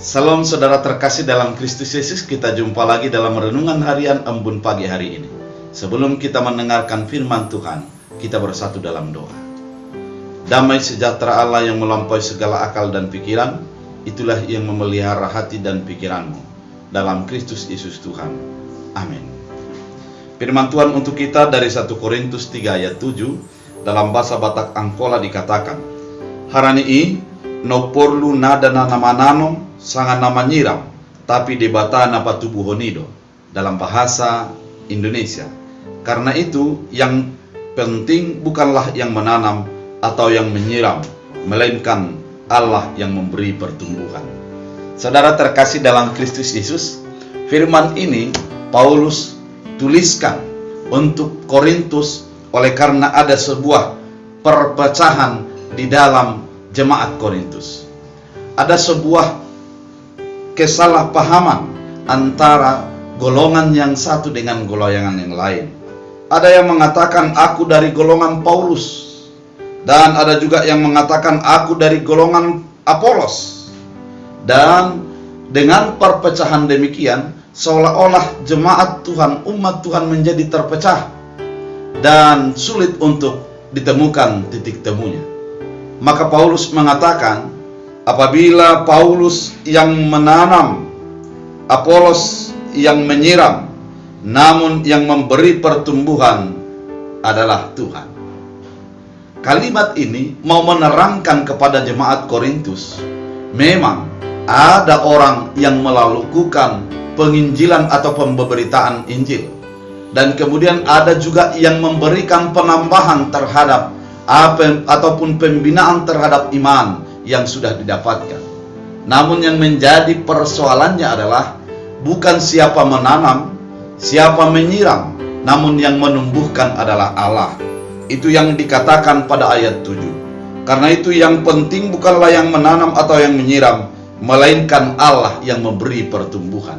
Salam saudara terkasih dalam Kristus Yesus, kita jumpa lagi dalam renungan harian Embun pagi hari ini. Sebelum kita mendengarkan firman Tuhan, kita bersatu dalam doa. Damai sejahtera Allah yang melampaui segala akal dan pikiran, itulah yang memelihara hati dan pikiranmu dalam Kristus Yesus Tuhan. Amin. Firman Tuhan untuk kita dari 1 Korintus 3 ayat 7 dalam bahasa Batak Angkola dikatakan, Harani i no porlu nada na namanano sangat nama nyiram, tapi debata napa tubuh honido dalam bahasa Indonesia. Karena itu yang penting bukanlah yang menanam atau yang menyiram, melainkan Allah yang memberi pertumbuhan. Saudara terkasih dalam Kristus Yesus, firman ini Paulus tuliskan untuk Korintus oleh karena ada sebuah perpecahan di dalam jemaat Korintus. Ada sebuah kesalahpahaman antara golongan yang satu dengan golongan yang lain. Ada yang mengatakan aku dari golongan Paulus, dan ada juga yang mengatakan aku dari golongan Apolos. Dan dengan perpecahan demikian, seolah-olah jemaat Tuhan, umat Tuhan menjadi terpecah dan sulit untuk ditemukan titik temunya. Maka Paulus mengatakan, apabila Paulus yang menanam, Apolos yang menyiram, namun yang memberi pertumbuhan adalah Tuhan. Kalimat ini mau menerangkan kepada jemaat Korintus, memang ada orang yang melakukan penginjilan atau pemberitaan Injil, dan kemudian ada juga yang memberikan penambahan terhadap ataupun pembinaan terhadap iman yang sudah didapatkan. Namun yang menjadi persoalannya adalah bukan siapa menanam, siapa menyiram, namun yang menumbuhkan adalah Allah. Itu yang dikatakan pada ayat 7. Karena itu yang penting bukanlah yang menanam atau yang menyiram, melainkan Allah yang memberi pertumbuhan.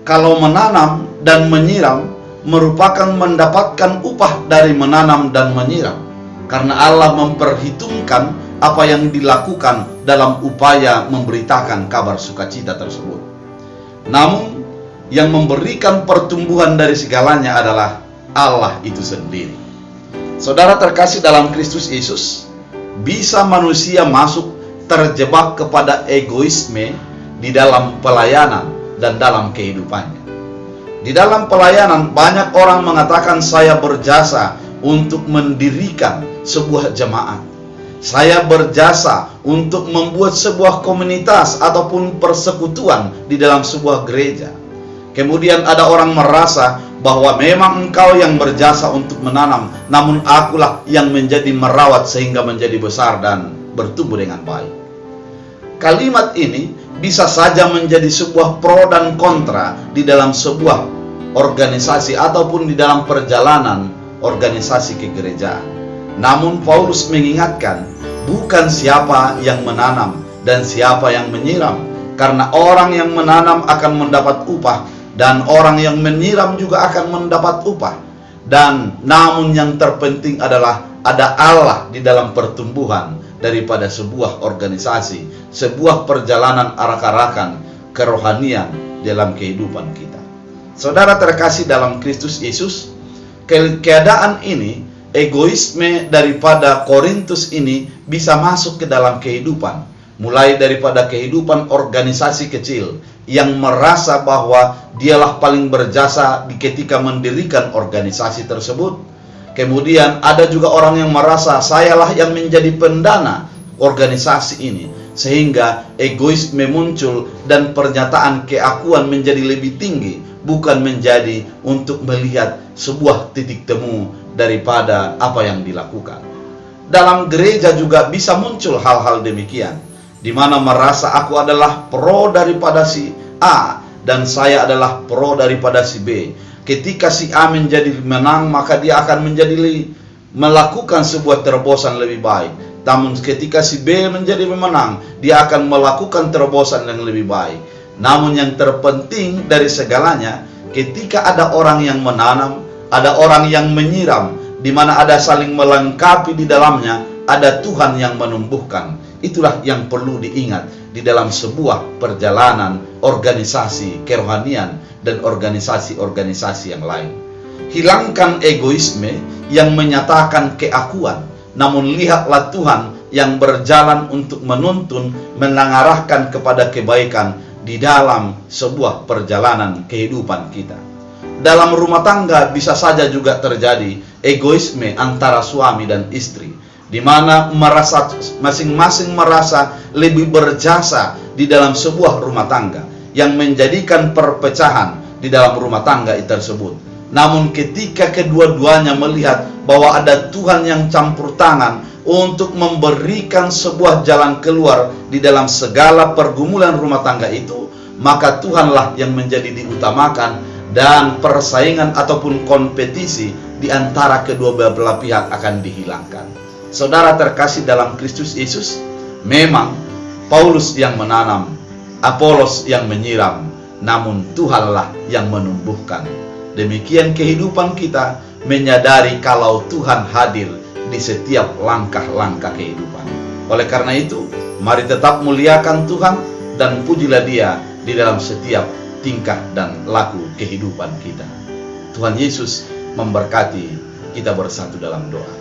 Kalau menanam dan menyiram merupakan mendapatkan upah dari menanam dan menyiram, karena Allah memperhitungkan apa yang dilakukan dalam upaya memberitakan kabar sukacita tersebut. Namun yang memberikan pertumbuhan dari segalanya adalah Allah itu sendiri. Saudara terkasih dalam Kristus Yesus, bisa manusia masuk terjebak kepada egoisme di dalam pelayanan dan dalam kehidupannya. Di dalam pelayanan banyak orang mengatakan saya berjasa untuk mendirikan sebuah jemaat. Saya berjasa untuk membuat sebuah komunitas ataupun persekutuan di dalam sebuah gereja. Kemudian ada orang merasa bahwa memang engkau yang berjasa untuk menanam, namun akulah yang menjadi merawat sehingga menjadi besar dan bertumbuh dengan baik. Kalimat ini bisa saja menjadi sebuah pro dan kontra di dalam sebuah organisasi ataupun di dalam perjalanan organisasi kegerejaan. Namun Paulus mengingatkan, bukan siapa yang menanam dan siapa yang menyiram, karena orang yang menanam akan mendapat upah dan orang yang menyiram juga akan mendapat upah. Dan namun yang terpenting adalah ada Allah di dalam pertumbuhan daripada sebuah organisasi, sebuah perjalanan arak-arakan kerohanian dalam kehidupan kita. Saudara terkasih dalam Kristus Yesus, keadaan ini, egoisme daripada Korintus ini bisa masuk ke dalam kehidupan, mulai daripada kehidupan organisasi kecil yang merasa bahwa dialah paling berjasa ketika mendirikan organisasi tersebut. Kemudian ada juga orang yang merasa sayalah yang menjadi pendana organisasi ini, sehingga egoisme muncul dan pernyataan keakuan menjadi lebih tinggi, bukan menjadi untuk melihat sebuah titik temu daripada apa yang dilakukan. Dalam gereja juga bisa muncul hal-hal demikian, di mana merasa aku adalah pro daripada si A dan saya adalah pro daripada si B. Ketika si A menjadi menang, maka dia akan melakukan sebuah terobosan lebih baik. Namun ketika si B menjadi pemenang, dia akan melakukan terobosan yang lebih baik. Namun yang terpenting dari segalanya, ketika ada orang yang menanam, ada orang yang menyiram, di mana ada saling melengkapi di dalamnya, ada Tuhan yang menumbuhkan. Itulah yang perlu diingat di di dalam sebuah perjalanan organisasi kerohanian dan organisasi-organisasi yang lain. Hilangkan egoisme yang menyatakan keakuan, namun lihatlah Tuhan yang berjalan untuk menuntun, mengarahkan kepada kebaikan di dalam sebuah perjalanan kehidupan kita. Dalam rumah tangga bisa saja juga terjadi egoisme antara suami dan istri, di mana masing-masing merasa lebih berjasa di dalam sebuah rumah tangga, yang menjadikan perpecahan di dalam rumah tangga tersebut. Namun ketika kedua-duanya melihat bahwa ada Tuhan yang campur tangan untuk memberikan sebuah jalan keluar di dalam segala pergumulan rumah tangga itu, maka Tuhanlah yang menjadi diutamakan, dan persaingan ataupun kompetisi di antara kedua belah pihak akan dihilangkan. Saudara terkasih dalam Kristus Yesus, memang Paulus yang menanam, Apolos yang menyiram, namun Tuhanlah yang menumbuhkan. Demikian kehidupan kita, menyadari kalau Tuhan hadir di setiap langkah-langkah kehidupan. Oleh karena itu, mari tetap muliakan Tuhan dan pujilah Dia di dalam setiap tingkah dan laku kehidupan kita. Tuhan Yesus memberkati kita bersatu dalam doa.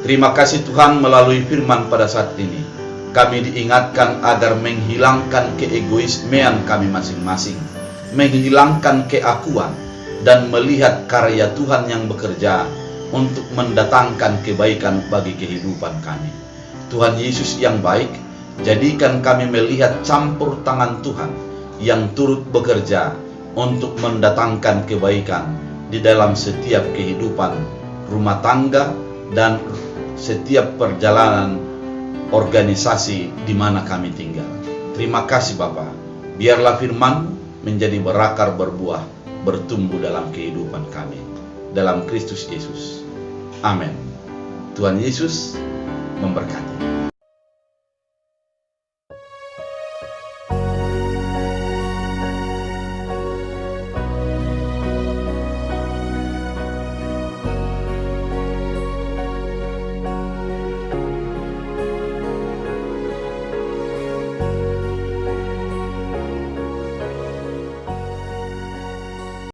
Terima kasih Tuhan, melalui firman pada saat ini kami diingatkan agar menghilangkan keegoismean kami masing-masing, menghilangkan keakuan, dan melihat karya Tuhan yang bekerja untuk mendatangkan kebaikan bagi kehidupan kami. Tuhan Yesus yang baik, jadikan kami melihat campur tangan Tuhan yang turut bekerja untuk mendatangkan kebaikan di dalam setiap kehidupan rumah tangga dan setiap perjalanan organisasi di mana kami tinggal. Terima kasih Bapa. Biarlah firman menjadi berakar, berbuah, bertumbuh dalam kehidupan kami. Dalam Kristus Yesus. Amin. Tuhan Yesus memberkati.